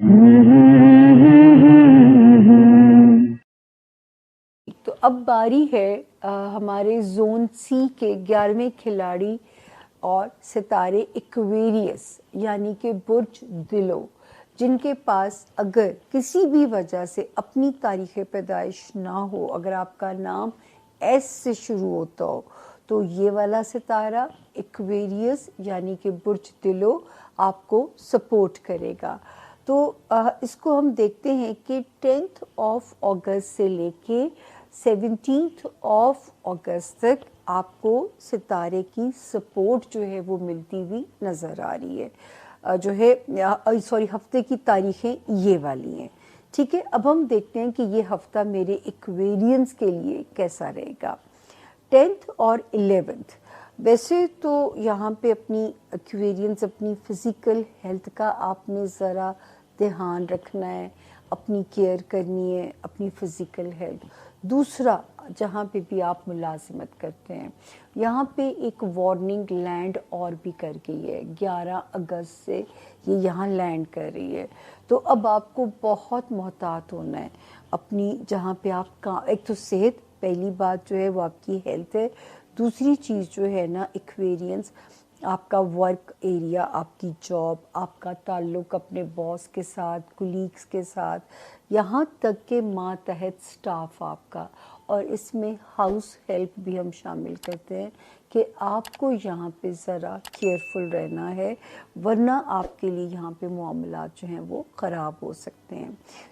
تو اب باری ہے ہمارے زون سی کے 11ویں کھلاڑی اور ستارے ایکویریس یعنی کہ برج دلو، جن کے پاس اگر کسی بھی وجہ سے اپنی تاریخ پیدائش نہ ہو، اگر آپ کا نام ایس سے شروع ہوتا ہو تو یہ والا ستارہ ایکویریس یعنی کہ برج دلو آپ کو سپورٹ کرے گا۔ تو اس کو ہم دیکھتے ہیں کہ 10 اگست سے لے کے 17 اگست تک آپ کو ستارے کی سپورٹ جو ہے وہ ملتی ہوئی نظر آ رہی ہے، جو ہے ہفتے کی تاریخیں یہ والی ہیں، ٹھیک ہے۔ اب ہم دیکھتے ہیں کہ یہ ہفتہ میرے ایکویرینس کے لیے کیسا رہے گا۔ 10 اور 11، ویسے تو یہاں پہ اپنی ایکویرینس اپنی فزیکل ہیلتھ کا آپ نے ذرا دھیان رکھنا ہے، اپنی کیئر کرنی ہے، اپنی فزیکل ہیلتھ۔ دوسرا، جہاں پہ بھی آپ ملازمت کرتے ہیں یہاں پہ ایک وارننگ لینڈ اور بھی کر گئی ہے، 11 اگست سے یہ یہاں لینڈ کر رہی ہے۔ تو اب آپ کو بہت محتاط ہونا ہے اپنی، جہاں پہ آپ کا ایک تو صحت، پہلی بات جو ہے وہ آپ کی ہیلتھ ہے، دوسری چیز جو ہے نا ایکویرینس، آپ کا ورک ایریا، آپ کی جاب، آپ کا تعلق اپنے باس کے ساتھ، کولیگز کے ساتھ، یہاں تک کہ ماتحت سٹاف آپ کا، اور اس میں ہاؤس ہیلپ بھی ہم شامل کرتے ہیں کہ آپ کو یہاں پہ ذرا کیئرفل رہنا ہے، ورنہ آپ کے لیے یہاں پہ معاملات جو ہیں وہ خراب ہو سکتے ہیں۔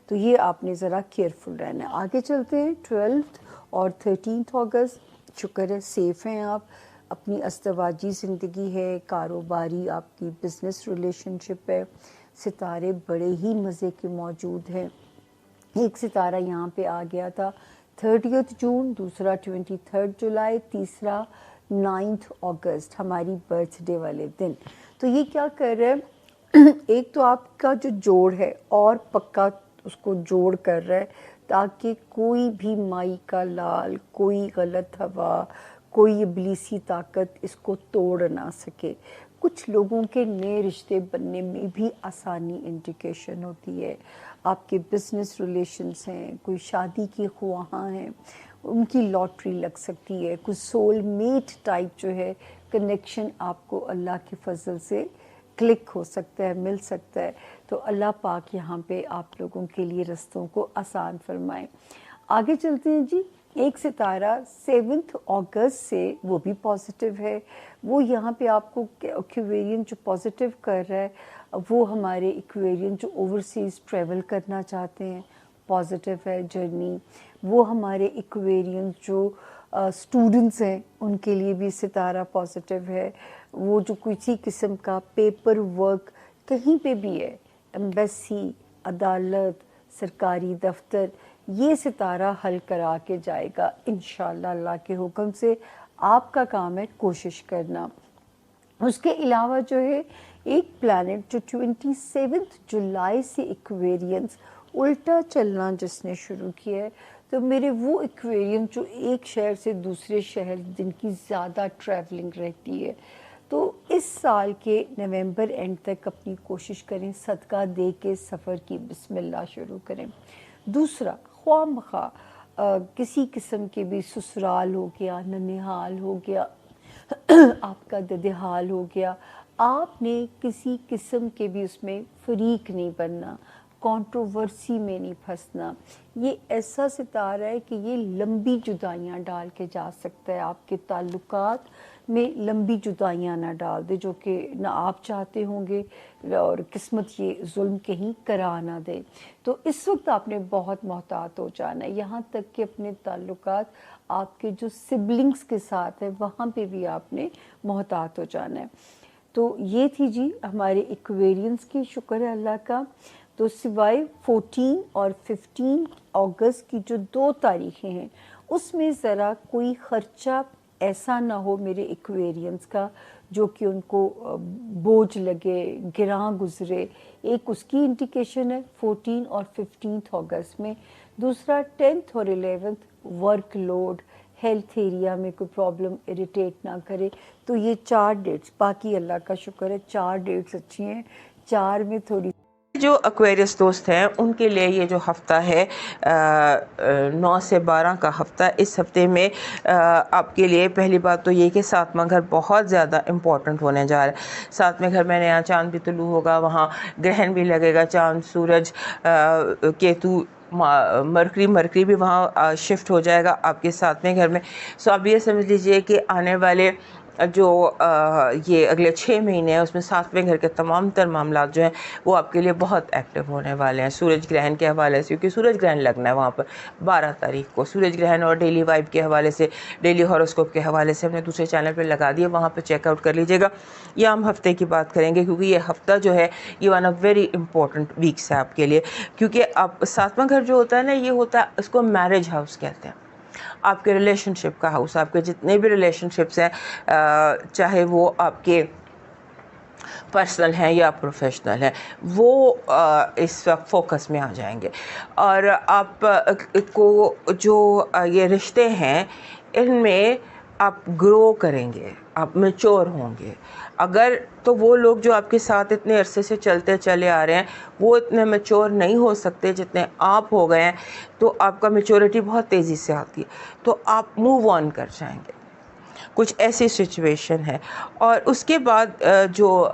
تو یہ آپ نے ذرا کیئرفل رہنا ہے۔ آگے چلتے ہیں 12 اور 13 اگست، شکر ہے سیف ہیں آپ، اپنی ازدواجی زندگی ہے، کاروباری آپ کی بزنس ریلیشن شپ ہے، ستارے بڑے ہی مزے کے موجود ہیں۔ ایک ستارہ یہاں پہ آ گیا تھا 30 جون، دوسرا 23 جولائی، تیسرا 9 اگست، ہماری برتھ ڈے والے دن۔ تو یہ کیا کر رہے ہیں، ایک تو آپ کا جو جوڑ ہے اور پکا اس کو جوڑ کر رہا ہے تاکہ کوئی بھی مائی کا لال، کوئی غلط ہوا، کوئی ابلیسی طاقت اس کو توڑ نہ سکے۔ کچھ لوگوں کے نئے رشتے بننے میں بھی آسانی انڈیکیشن ہوتی ہے، آپ کے بزنس ریلیشنز ہیں، کوئی شادی کی خواہاں ہیں، ان کی لاٹری لگ سکتی ہے، کوئی سول میٹ ٹائپ جو ہے کنیکشن آپ کو اللہ کے فضل سے کلک ہو سکتا ہے، مل سکتا ہے۔ تو اللہ پاک یہاں پہ آپ لوگوں کے لیے رستوں کو آسان فرمائیں۔ آگے چلتے ہیں جی، ایک ستارہ 7 اگست سے وہ بھی پازیٹیو ہے، وہ یہاں پہ آپ کو ایکویرین جو پازیٹیو کر رہا ہے وہ ہمارے ایکویرین جو اوورسیز ٹریول کرنا چاہتے ہیں، پازیٹیو ہے جرنی۔ وہ ہمارے ایکویرین جو اسٹوڈنٹس ہیں ان کے لیے بھی ستارہ پازیٹیو ہے، وہ جو کسی قسم کا پیپر ورک کہیں پہ بھی ہے، ایمبیسی، عدالت، سرکاری دفتر، یہ ستارہ حل کرا کے جائے گا انشاءاللہ اللہ کے حکم سے۔ آپ کا کام ہے کوشش کرنا۔ اس کے علاوہ جو ہے ایک پلانٹ جو 27 جولائی سے ایکویرینس الٹا چلنا جس نے شروع کیا ہے، تو میرے وہ ایکویرین جو ایک شہر سے دوسرے شہر جن کی زیادہ ٹریولنگ رہتی ہے، تو اس سال کے نومبر اینڈ تک اپنی کوشش کریں صدقہ دے کے سفر کی بسم اللہ شروع کریں۔ دوسرا، خواہ مخواہ کسی قسم کے بھی سسرال ہو گیا، ننیحال ہو گیا، آپ کا ددحال ہو گیا، آپ نے کسی قسم کے بھی اس میں فریق نہیں بننا، کنٹروورسی میں نہیں پھنسنا۔ یہ ایسا ستارہ ہے کہ یہ لمبی جدائیاں ڈال کے جا سکتا ہے، آپ کے تعلقات میں لمبی جدائیاں نہ ڈال دے جو کہ نہ آپ چاہتے ہوں گے، اور قسمت یہ ظلم کہیں کرا نہ دے۔ تو اس وقت آپ نے بہت محتاط ہو جانا ہے، یہاں تک کہ اپنے تعلقات آپ کے جو سبلنگز کے ساتھ ہے وہاں پہ بھی آپ نے محتاط ہو جانا ہے۔ تو یہ تھی جی ہمارے ایکویرینس کی، شکر ہے اللہ کا۔ تو سوائے 14 اور 15 اگست کی جو 2 تاریخیں ہیں اس میں ذرا کوئی خرچہ ایسا نہ ہو میرے ایکویرینس کا جو کہ ان کو بوجھ لگے، گراں گزرے، ایک اس کی انڈیکیشن ہے 14 اور 15 اگست میں۔ دوسرا 10 اور 11 ورک لوڈ، ہیلتھ ایریا میں کوئی پرابلم اریٹیٹ نہ کرے۔ تو یہ 4 ڈیٹس، باقی اللہ کا شکر ہے 4 ڈیٹس اچھی ہیں، 4 میں تھوڑی جو ایکویرس دوست ہیں ان کے لیے یہ جو ہفتہ ہے 9 سے 12 کا ہفتہ، اس ہفتے میں آپ کے لیے پہلی بات تو یہ کہ ساتواں گھر بہت زیادہ امپورٹنٹ ہونے جا رہا ہے۔ ساتویں گھر میں نیا چاند بھی طلوع ہوگا، وہاں گرہن بھی لگے گا، چاند، سورج، کیتو، مرکری بھی وہاں شفٹ ہو جائے گا آپ کے 7ویں گھر میں۔ سو آپ یہ سمجھ لیجئے کہ آنے والے جو یہ اگلے 6 مہینے ہیں اس میں 7ویں گھر کے تمام تر معاملات جو ہیں وہ آپ کے لیے بہت ایکٹیو ہونے والے ہیں سورج گرہن کے حوالے سے، کیونکہ سورج گرہن لگنا ہے وہاں پر 12 تاریخ کو۔ سورج گرہن اور ڈیلی وائب کے حوالے سے، ڈیلی ہاروسکوپ کے حوالے سے ہم نے دوسرے چینل پہ لگا دیا، وہاں پہ چیک آؤٹ کر لیجیے گا۔ یا ہم ہفتے کی بات کریں گے کیونکہ یہ ہفتہ جو ہے یہ ون آف ویری امپورٹنٹ ویکس ہے آپ کے لیے، کیونکہ آپ 7واں گھر جو ہوتا ہے نا یہ ہوتا ہے، اس کو میرج ہاؤس کہتے ہیں، آپ کے ریلیشن شپ کا ہاؤس۔ آپ کے جتنے بھی ریلیشن شپس ہیں چاہے وہ آپ کے پرسنل ہیں یا پروفیشنل ہیں، وہ اس وقت فوکس میں آ جائیں گے۔ اور آپ کو جو یہ رشتے ہیں ان میں آپ گرو کریں گے، آپ میچور ہوں گے۔ اگر تو وہ لوگ جو آپ کے ساتھ اتنے عرصے سے چلتے چلے آ رہے ہیں وہ اتنے میچور نہیں ہو سکتے جتنے آپ ہو گئے ہیں، تو آپ کا میچورٹی بہت تیزی سے آتی ہے، تو آپ موو آن کر جائیں گے، کچھ ایسی سچویشن ہے۔ اور اس کے بعد جو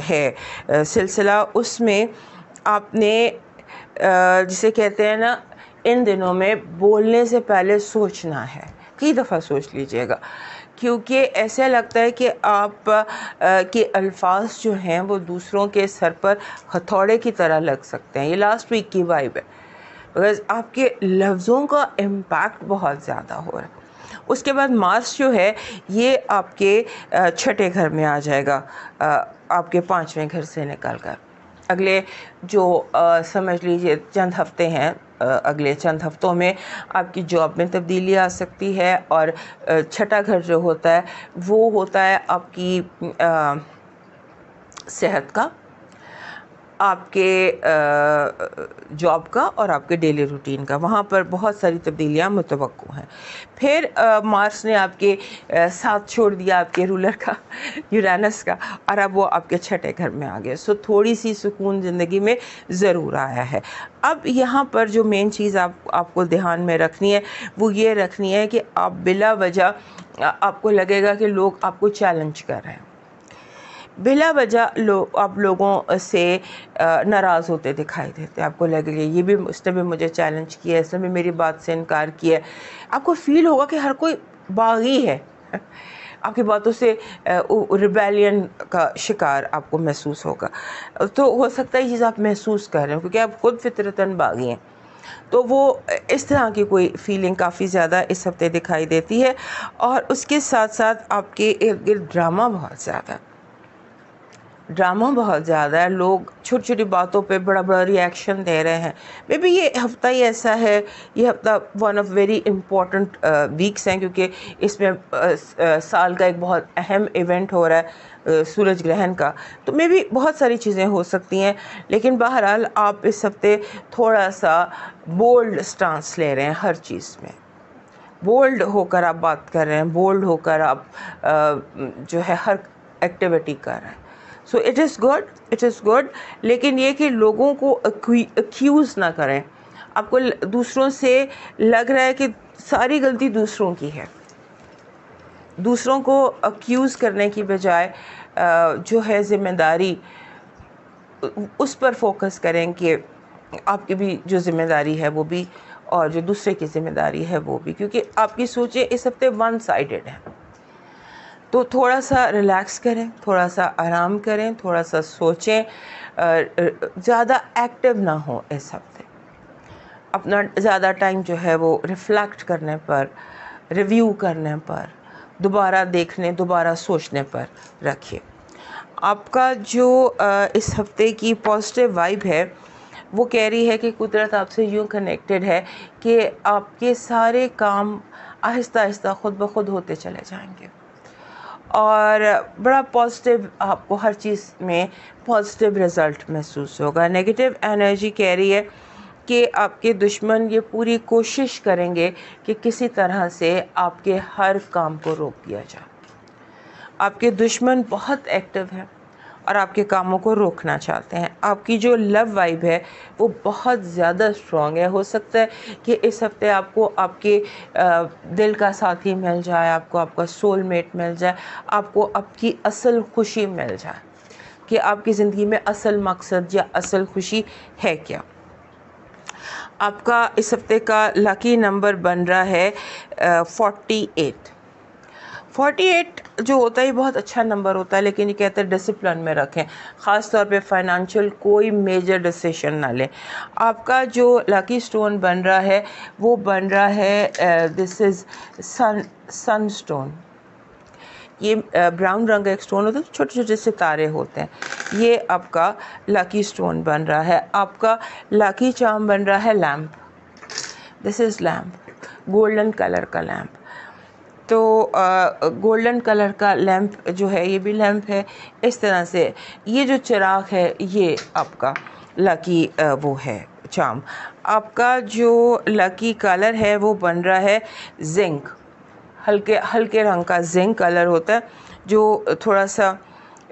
ہے سلسلہ، اس میں آپ نے جسے کہتے ہیں نا ان دنوں میں بولنے سے پہلے سوچنا ہے، کئی دفعہ سوچ لیجئے گا، کیونکہ ایسا لگتا ہے کہ آپ کے الفاظ جو ہیں وہ دوسروں کے سر پر ہتھوڑے کی طرح لگ سکتے ہیں۔ یہ لاسٹ ویک کی وائب ہے، بکاز آپ کے لفظوں کا امپیکٹ بہت زیادہ ہو رہا ہے۔ اس کے بعد مارس جو ہے یہ آپ کے 6 گھر میں آ جائے گا، آپ کے 5ویں گھر سے نکل کر۔ اگلے جو سمجھ لیجیے چند ہفتے ہیں، اگلے چند ہفتوں میں آپ کی جاب میں تبدیلی آ سکتی ہے، اور 6 گھر جو ہوتا ہے وہ ہوتا ہے آپ کی صحت کا، آپ کے جاب کا اور آپ کے ڈیلی روٹین کا، وہاں پر بہت ساری تبدیلیاں متوقع ہیں۔ پھر مارس نے آپ کے ساتھ چھوڑ دیا آپ کے رولر کا، یورینس کا، اور اب وہ آپ کے 6 گھر میں آ گئے۔ سو تھوڑی سی سکون زندگی میں ضرور آیا ہے۔ اب یہاں پر جو مین چیز آپ کو دھیان میں رکھنی ہے وہ یہ رکھنی ہے کہ آپ بلا وجہ آپ کو لگے گا کہ لوگ آپ کو چیلنج کر رہے ہیں، بلا وجہ آپ لوگوں سے ناراض ہوتے دکھائی دیتے، آپ کو لگے گا یہ بھی، اس نے بھی مجھے چیلنج کیا، اس نے بھی میری بات سے انکار کیا، آپ کو فیل ہوگا کہ ہر کوئی باغی ہے، آپ کی باتوں سے ریبیلین کا شکار آپ کو محسوس ہوگا۔ تو ہو سکتا ہے یہ چیز آپ محسوس کر رہے ہیں کیونکہ آپ خود فطرتاً باغی ہیں، تو وہ اس طرح کی کوئی فیلنگ کافی زیادہ اس ہفتے دکھائی دیتی ہے۔ اور اس کے ساتھ ساتھ آپ کے ارد گرد ڈرامہ بہت زیادہ ہے، لوگ چھوٹی چھوٹی باتوں پہ بڑا بڑا ری ایکشن دے رہے ہیں۔ مے بی یہ ہفتہ ہی ایسا ہے، یہ ہفتہ ون آف ویری امپورٹنٹ ویکس ہیں، کیونکہ اس میں سال کا ایک بہت اہم ایونٹ ہو رہا ہے سورج گرہن کا، تو مے بی بہت ساری چیزیں ہو سکتی ہیں، لیکن بہرحال آپ اس ہفتے تھوڑا سا بولڈ سٹانس لے رہے ہیں، ہر چیز میں بولڈ ہو کر آپ بات کر رہے ہیں، بولڈ ہو کر آپ جو ہے ہر ایکٹیویٹی کر رہے ہیں۔ سو اٹ از گڈ، لیکن یہ کہ لوگوں کو ایکیوز نہ کریں۔ آپ کو دوسروں سے لگ رہا ہے کہ ساری غلطی دوسروں کی ہے، دوسروں کو ایکیوز کرنے کی بجائے جو ہے ذمہ داری اس پر فوکس کریں کہ آپ کی بھی جو ذمہ داری ہے وہ بھی، اور جو دوسرے کی ذمہ داری ہے وہ بھی، کیونکہ آپ کی سوچیں اس ہفتے ون سائیڈڈ ہیں۔ تو تھوڑا سا ریلیکس کریں، تھوڑا سا آرام کریں، تھوڑا سا سوچیں، زیادہ ایکٹیو نہ ہوں اس ہفتے، اپنا زیادہ ٹائم جو ہے وہ ریفلیکٹ کرنے پر، ریویو کرنے پر، دوبارہ دیکھنے، دوبارہ سوچنے پر رکھیے۔ آپ کا جو اس ہفتے کی پازیٹیو وائب ہے وہ کہہ رہی ہے کہ قدرت آپ سے یوں کنیکٹڈ ہے کہ آپ کے سارے کام آہستہ آہستہ خود بخود ہوتے چلے جائیں گے، اور بڑا پازیٹیو، آپ کو ہر چیز میں پازیٹیو رزلٹ محسوس ہوگا۔ نیگیٹو انرجی کہہ رہی ہے کہ آپ کے دشمن یہ پوری کوشش کریں گے کہ کسی طرح سے آپ کے ہر کام کو روک دیا جائے۔ آپ کے دشمن بہت ایکٹیو ہیں، اور آپ کے کاموں کو روکنا چاہتے ہیں. آپ کی جو لو وائب ہے وہ بہت زیادہ اسٹرانگ ہے. ہو سکتا ہے کہ اس ہفتے آپ کو آپ کے دل کا ساتھی مل جائے, آپ کو آپ کا سول میٹ مل جائے, آپ کو آپ کی اصل خوشی مل جائے کہ آپ کی زندگی میں اصل مقصد یا اصل خوشی ہے کیا. آپ کا اس ہفتے کا لکی نمبر بن رہا ہے 48. 48 جو ہوتا ہے یہ بہت اچھا نمبر ہوتا ہے, لیکن یہ کہتے ہیں ڈسپلن میں رکھیں, خاص طور پہ فائنانشیل کوئی میجر ڈیسیشن نہ لیں. آپ کا جو لکی سٹون بن رہا ہے وہ بن رہا ہے دس از سن سٹون. یہ براؤن رنگ کا ایک سٹون ہوتا ہے, چھوٹے چھوٹے ستارے ہوتے ہیں. یہ آپ کا لکی سٹون بن رہا ہے. آپ کا لکی چارم بن رہا ہے لیمپ. دس از لیمپ, گولڈن کلر کا لیمپ. تو گولڈن کلر کا لیمپ جو ہے یہ بھی لیمپ ہے. اس طرح سے یہ جو چراغ ہے یہ آپ کا لکی وہ ہے چارم. آپ کا جو لکی کلر ہے وہ بن رہا ہے زنک, ہلکے رنگ کا زنک کلر ہوتا ہے جو تھوڑا سا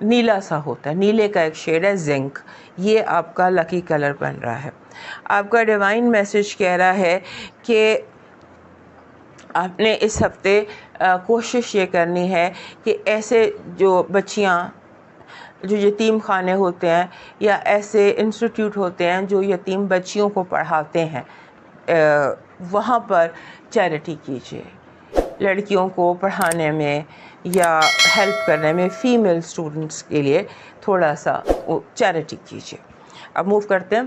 نیلا سا ہوتا ہے, نیلے کا ایک شیڈ ہے زنک. یہ آپ کا لکی کلر بن رہا ہے. آپ کا ڈیوائن میسج کہہ رہا ہے کہ آپ نے اس ہفتے کوشش یہ کرنی ہے کہ ایسے جو بچیاں جو یتیم خانے ہوتے ہیں یا ایسے انسٹیٹیوٹ ہوتے ہیں جو یتیم بچیوں کو پڑھاتے ہیں وہاں پر چیریٹی کیجیے. لڑکیوں کو پڑھانے میں یا ہیلپ کرنے میں فیمیل اسٹوڈنٹس کے لیے تھوڑا سا چیریٹی کیجیے. اب موو کرتے ہیں